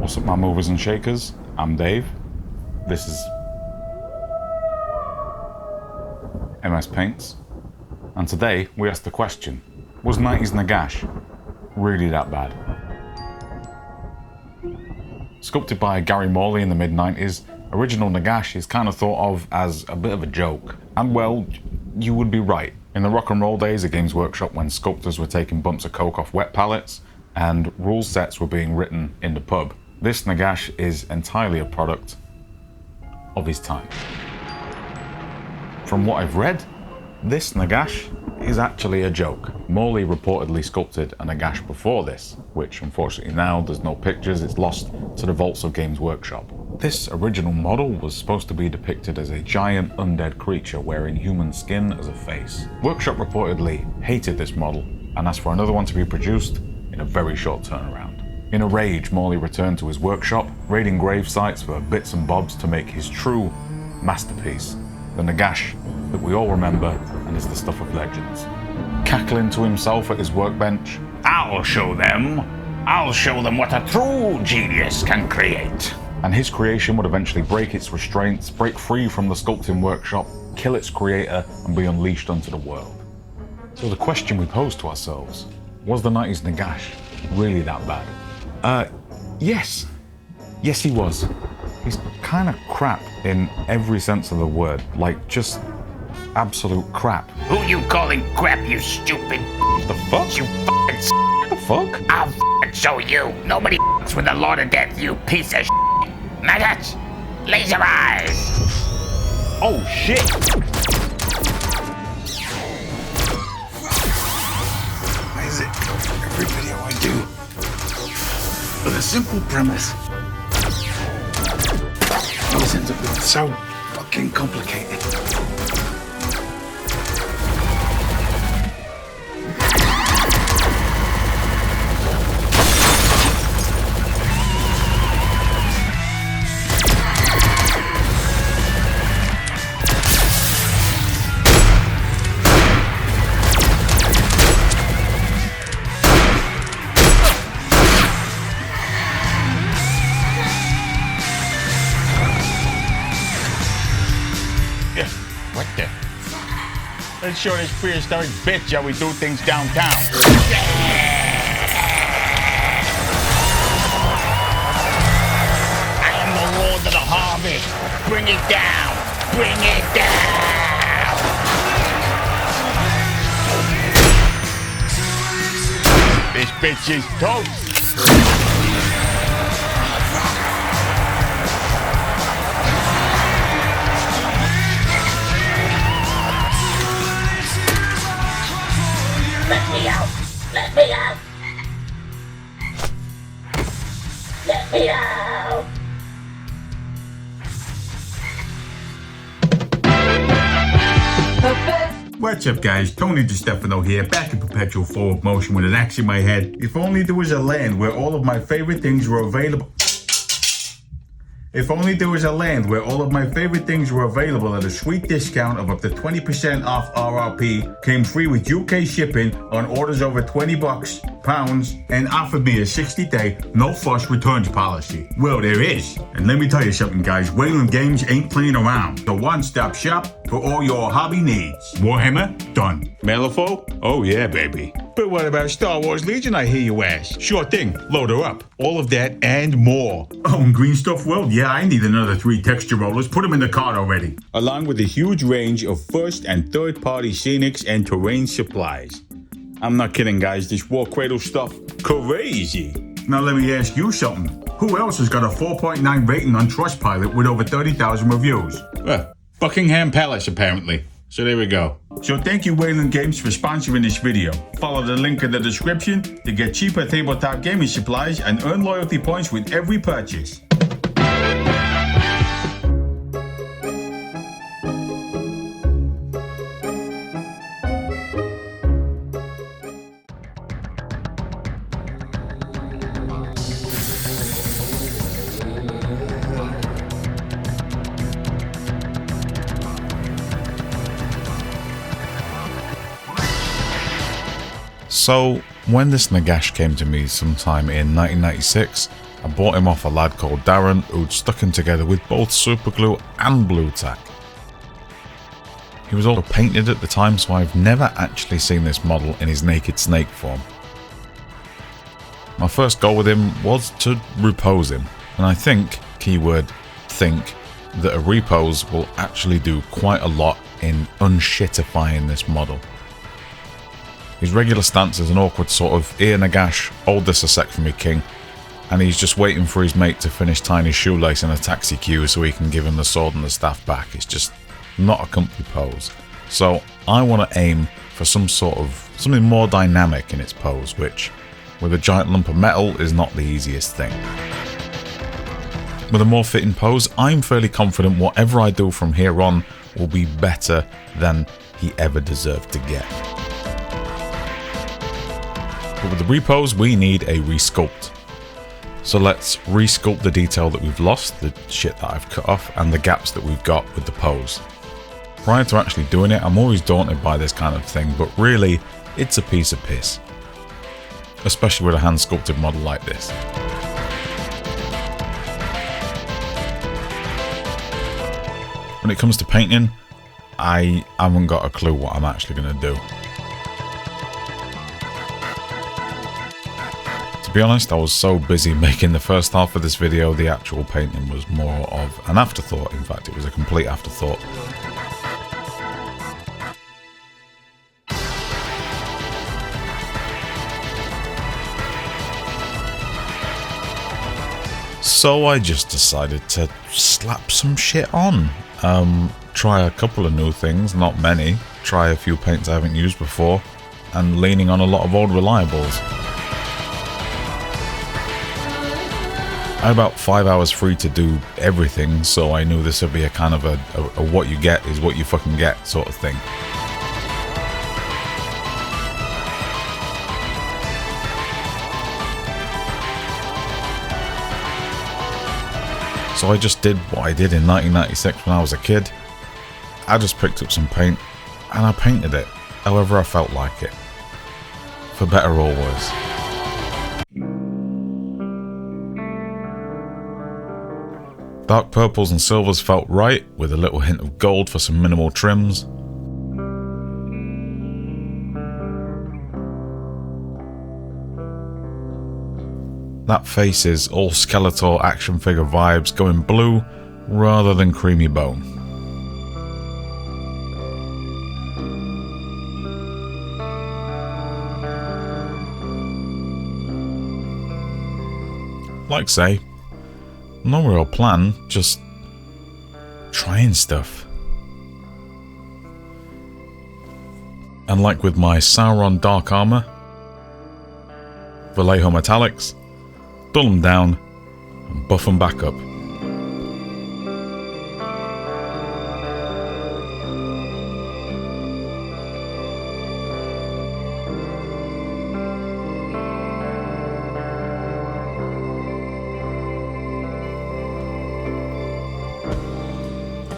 What's up, my movers and shakers? I'm Dave. This is MS Paints. And today we ask the question, was 90s Nagash really that bad? Sculpted by Gary Morley in the mid-90s, original Nagash is kind of thought of as a bit of a joke. And well, you would be right. In the rock and roll days of Games Workshop, when sculptors were taking bumps of coke off wet pallets and rule sets were being written in the pub, this Nagash is entirely a product of his time. From what I've read, this Nagash is actually a joke. Morley reportedly sculpted a Nagash before this, which unfortunately now there's no pictures, it's lost to the vaults of Games Workshop. This original model was supposed to be depicted as a giant undead creature wearing human skin as a face. Workshop reportedly hated this model and asked for another one to be produced in a very short turnaround. In a rage, Morley returned to his workshop, raiding grave sites for bits and bobs to make his true masterpiece, the Nagash that we all remember and is the stuff of legends. Cackling to himself at his workbench, I'll show them what a true genius can create. And his creation would eventually break its restraints, break free from the sculpting workshop, kill its creator, and be unleashed onto the world. So the question we pose to ourselves, was the 90s Nagash really that bad? Yes. Yes, he was. He's kind of crap in every sense of the word. Like, just absolute crap. Who you calling crap, you stupid? The fuck? You f***ing The fuck? I'll f***ing show you. Nobody f***s with the Lord of Death, you piece of shit. Nagash, laser eyes. Oh, shit! Why is it every video I do with a simple premise always ends up being so fucking complicated? What the? Let's show this prehistoric bitch how we do things downtown. I am the Lord of the Harvest. Bring it down. Bring it down. This bitch is toast. Let me out! Let me out! Let me out! What's up, guys? Tony DiStefano here, back in perpetual forward motion with an axe in my head. If only there was a land where all of my favorite things were available. If only there was a land where all of my favorite things were available at a sweet discount of up to 20% off RRP, came free with UK shipping on orders over 20 bucks, pounds, and offered me a 60-day, no-fuss returns policy. Well, there is. And let me tell you something, guys. Wayland Games ain't playing around. The one-stop shop for all your hobby needs. Warhammer? Done. Malifaux? Oh yeah, baby. But what about Star Wars Legion, I hear you ask? Sure thing. Load her up. All of that and more. Oh, and Green Stuff World? Yeah, I need another 3 texture rollers. Put them in the cart already. Along with a huge range of first and third-party scenics and terrain supplies. I'm not kidding, guys. This War Cradle stuff, crazy. Now let me ask you something. Who else has got a 4.9 rating on Trustpilot with over 30,000 reviews? Buckingham Palace, apparently. So there we go. So thank you, Wayland Games, for sponsoring this video. Follow the link in the description to get cheaper tabletop gaming supplies and earn loyalty points with every purchase. So, when this Nagash came to me sometime in 1996, I bought him off a lad called Darren who'd stuck him together with both superglue and blue tack. He was also painted at the time, so I've never actually seen this model in his naked snake form. My first goal with him was to repose him, and I think, keyword think, that a repose will actually do quite a lot in unshitifying this model. His regular stance is an awkward sort of ear Nagash, hold this a sec for me king, and he's just waiting for his mate to finish tying his shoelace in a taxi queue so he can give him the sword and the staff back. It's just not a comfy pose. So I want to aim for something more dynamic in its pose, which with a giant lump of metal is not the easiest thing. With a more fitting pose, I'm fairly confident whatever I do from here on will be better than he ever deserved to get. But with the repose, we need a resculpt. So let's resculpt the detail that we've lost, the shit that I've cut off, and the gaps that we've got with the pose. Prior to actually doing it, I'm always daunted by this kind of thing, but really, it's a piece of piss. Especially with a hand sculpted model like this. When it comes to painting, I haven't got a clue what I'm actually going to do. To be honest, I was so busy making the first half of this video, the actual painting was more of an afterthought. In fact, it was a complete afterthought. So I just decided to slap some shit on. Try a couple of new things, not many. Try a few paints I haven't used before, and leaning on a lot of old reliables. I had about 5 hours free to do everything, so I knew this would be a kind of a what you get is what you fucking get sort of thing. So I just did what I did in 1996 when I was a kid. I just picked up some paint and I painted it however I felt like it. For better or worse. Dark purples and silvers felt right, with a little hint of gold for some minimal trims. That face is all Skeletor action figure vibes, going blue rather than creamy bone. Like say, no real plan, just trying stuff. And like with my Sauron Dark Armor, Vallejo Metallics, dull them down and buff them back up.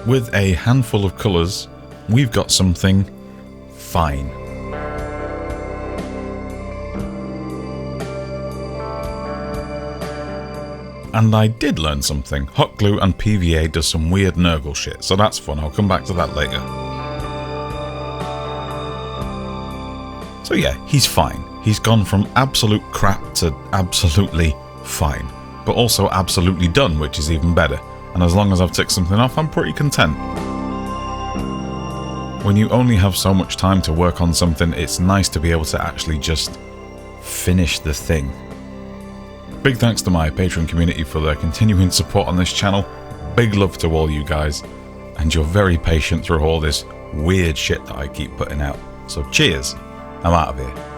With a handful of colours, we've got something fine. And I did learn something. Hot glue and PVA does some weird Nurgle shit, so that's fun. I'll come back to that later. So yeah, he's fine. He's gone from absolute crap to absolutely fine, but also absolutely done, which is even better. And as long as I've ticked something off, I'm pretty content. When you only have so much time to work on something, it's nice to be able to actually just finish the thing. Big thanks to my Patreon community for their continuing support on this channel. Big love to all you guys, and you're very patient through all this weird shit that I keep putting out. So cheers, I'm out of here.